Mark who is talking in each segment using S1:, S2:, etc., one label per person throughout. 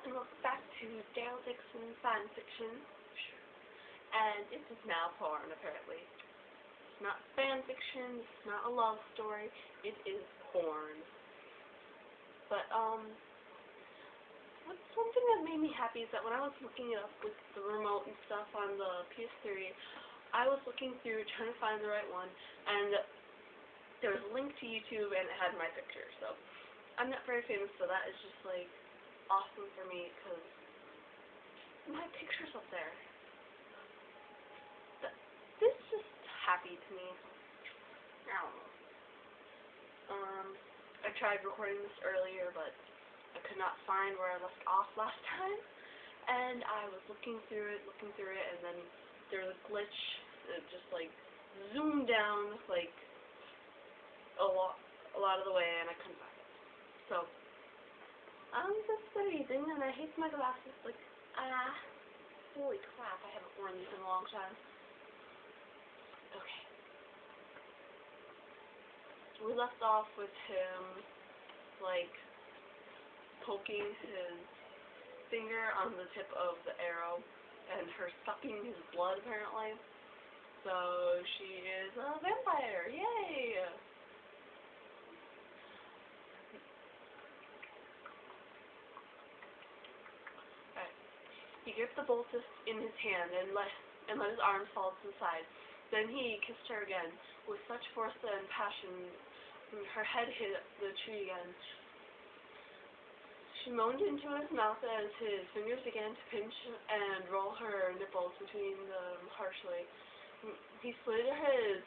S1: and welcome back to Daryl Dixon fanfiction. And it is now porn, apparently. It's not fanfiction, it's not a love story, it is porn. But, something that made me happy is that when I was looking it up with the remote and stuff on the PS3, I was looking through trying to find the right one, and there was a link to YouTube and it had my picture, so I'm not very famous, so that is just, like, awesome for me, because my picture's up there. This is just happy to me. I don't know. I tried recording this earlier, but I could not find where I left off last time, and I was looking through it, and then there was a glitch. It just, like, zoomed down, like, a lot of the way, and I couldn't find it. So, that's the reason, and I hate my glasses, like, holy crap, I haven't worn these in a long time. Okay. We left off with him, like, poking his finger on the tip of the arrow, and her sucking his blood, apparently. So, she is a vampire, yay! He gripped the bolt in his hand and let his arms fall to the side. Then he kissed her again, with such force and passion, her head hit the tree again. She moaned into his mouth as his fingers began to pinch and roll her nipples between them harshly. He slid his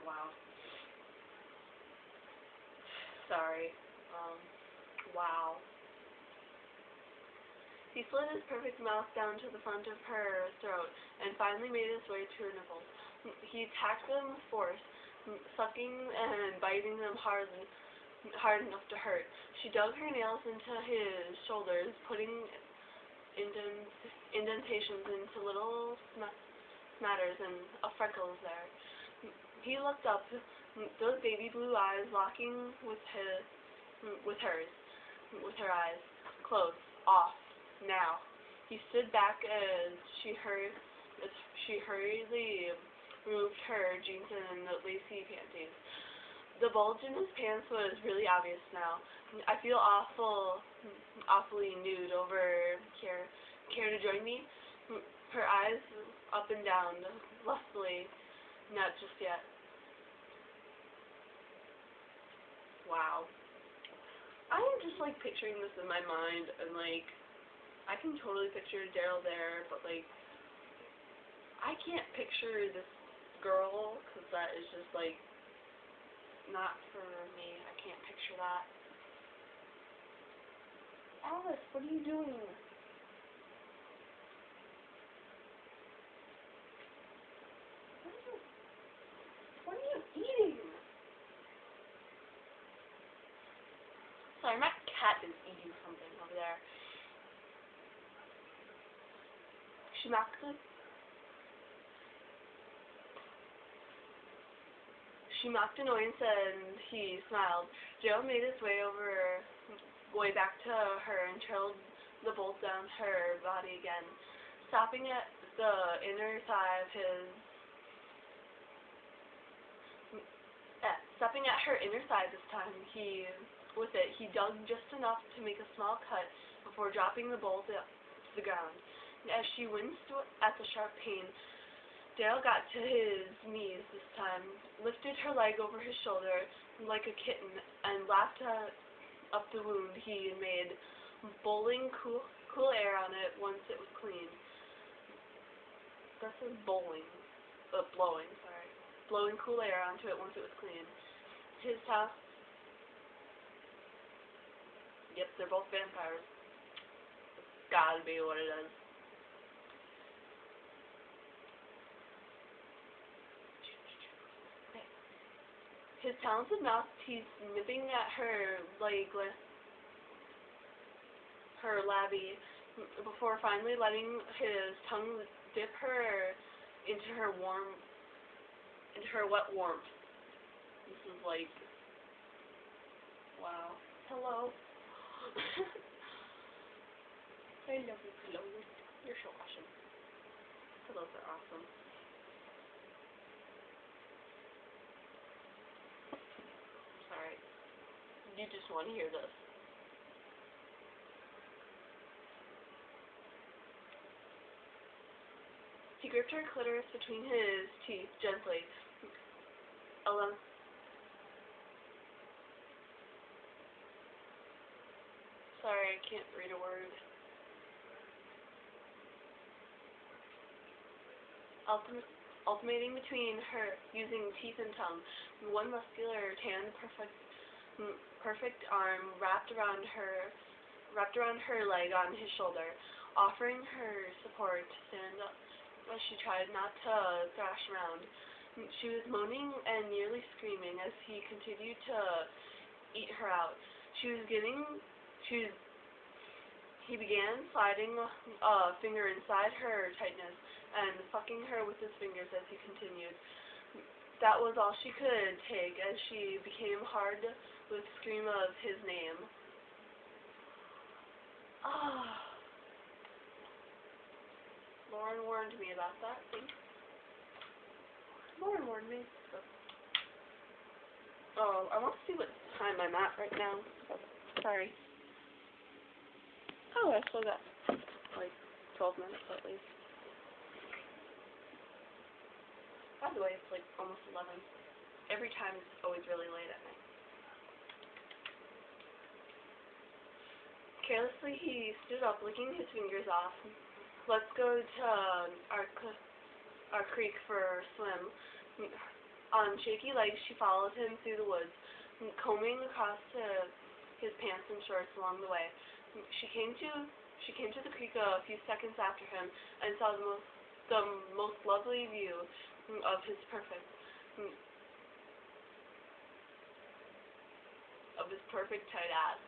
S1: wow. Sorry. Wow. He slid his perfect mouth down to the front of her throat and finally made his way to her nipples. He attacked them with force, sucking and biting them hard enough to hurt. She dug her nails into his shoulders, putting indentations into little smatters and of freckles there. He looked up, those baby blue eyes locking with her eyes closed, off, now. He stood back as she hurriedly removed her jeans and lacy panties. The bulge in his pants was really obvious now. I feel awfully nude over here. Care to join me? Her eyes up and down, lustfully. Not just yet. Wow. I am just, like, picturing this in my mind, and, like, I can totally picture Daryl there, but, like, I can't picture this girl, because that is just, like, not for me. I can't picture that. Alice, what are you doing? What are you eating? Sorry, my cat is eating something over there. She mocked annoyance and he smiled. Joe made his way back to her and trailed the bolt down her body again, stopping at the inner thigh of stopping at her inner thigh this time. He dug just enough to make a small cut before dropping the bolt to the ground. As she winced at the sharp pain, Daryl got to his knees this time, lifted her leg over his shoulder like a kitten, and lapped up the wound he made, blowing cool air on it once it was clean. That says blowing cool air onto it once it was clean. His house. Yep, they're both vampires. It's gotta be what it is. His talented mouthpiece nipping at her labby before finally letting his tongue dip her into her wet warmth. This is like, wow. Hello. I love you, pillows. You're so awesome. Pillows are awesome. Sorry. You just want to hear this. He gripped her clitoris between his teeth gently. Sorry, I can't read a word. Alternating between her using teeth and tongue, one muscular, tanned, perfect arm wrapped around her leg on his shoulder, offering her support to stand up as she tried not to thrash around. She was moaning and nearly screaming as he continued to eat her out. He began sliding a finger inside her tightness and fucking her with his fingers as he continued. That was all she could take as she became hard with a scream of his name. Lauren warned me about that. Lauren warned me. Oh, I want to see what time I'm at right now. Sorry. Oh, I still got like 12 minutes at least. By the way, it's like almost 11. Every time it's always really late at night. Carelessly, he stood up, licking his fingers off. Let's go to our creek for a swim. On shaky legs, she followed him through the woods, combing across his pants and shorts along the way. She came to the creek a few seconds after him and saw the most lovely view of his perfect tight ass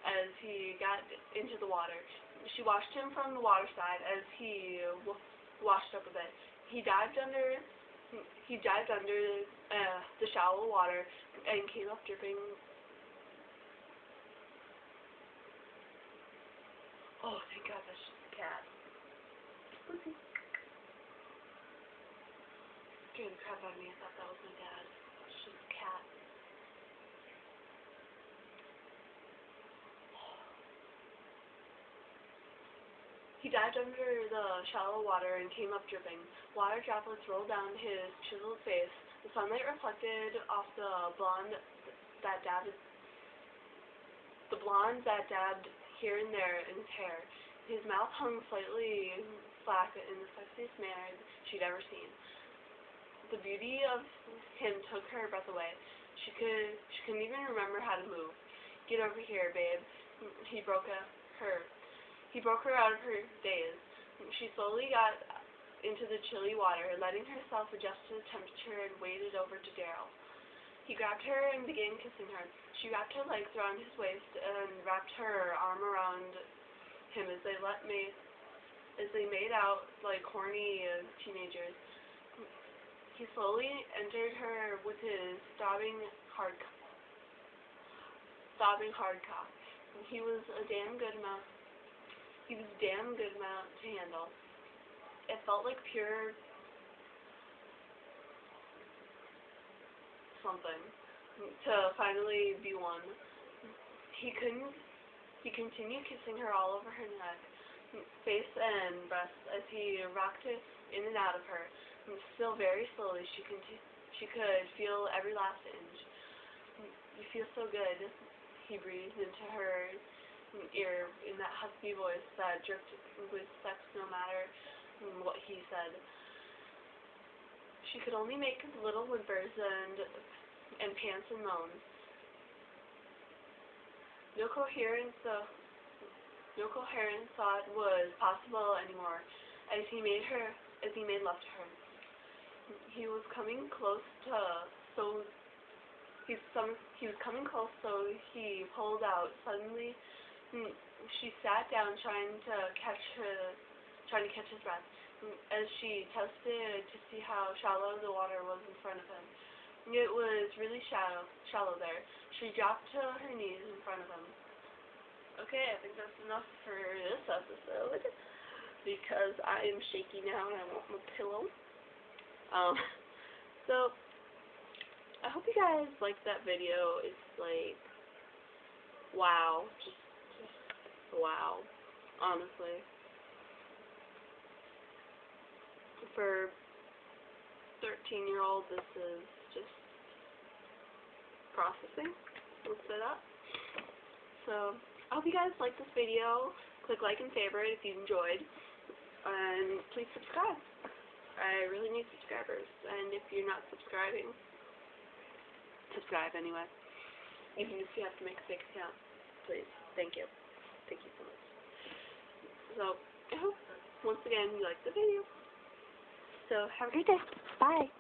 S1: as he got into the water. She watched him from the water side as he washed up a bit. He dived under the shallow water and came up dripping. Oh, thank God, that's just a cat. Oopsie. Scared the crap out of me. I thought that was my dad. It's just a cat. He dived under the shallow water and came up dripping. Water droplets rolled down his chiseled face. The sunlight reflected off the blonde that dabbed here and there in his hair. His mouth hung slightly slack in the sexiest manner she'd ever seen. The beauty of him took her breath away. She couldn't even remember how to move. Get over here, babe. He broke her out of her daze. She slowly got into the chilly water, letting herself adjust to the temperature, and waded over to Daryl. He grabbed her and began kissing her. She wrapped her legs around his waist and wrapped her arm around him as they made out like horny teenagers. He slowly entered her with his throbbing hard cock. He was a damn good amount to handle. It felt like pure something to finally be one. He continued kissing her all over her neck, face and breasts as he rocked it in and out of her. Still very slowly, she could feel every last inch. You feel so good, he breathed into her ear in that husky voice that dripped with sex no matter what he said. She could only make little whimpers and pants and moans. No coherent thought was possible anymore as he made love to her. He was coming close, so he pulled out. Suddenly, she sat down, trying to catch his breath. as she tested to see how shallow the water was in front of him. It was really shallow there. She dropped to her knees in front of him. Okay, I think that's enough for this episode, because I am shaky now and I want my pillow. So, I hope you guys liked that video. It's like, wow, just wow, honestly. For 13-year-old, this is just processing. Let's say that. So, I hope you guys liked this video. Click like and favorite if you enjoyed. And please subscribe. I really need subscribers. And if you're not subscribing, subscribe anyway. Even if you have to make a fake account. Please. Thank you. Thank you so much. So, I hope, once again, you liked the video. So, have a great day. Bye.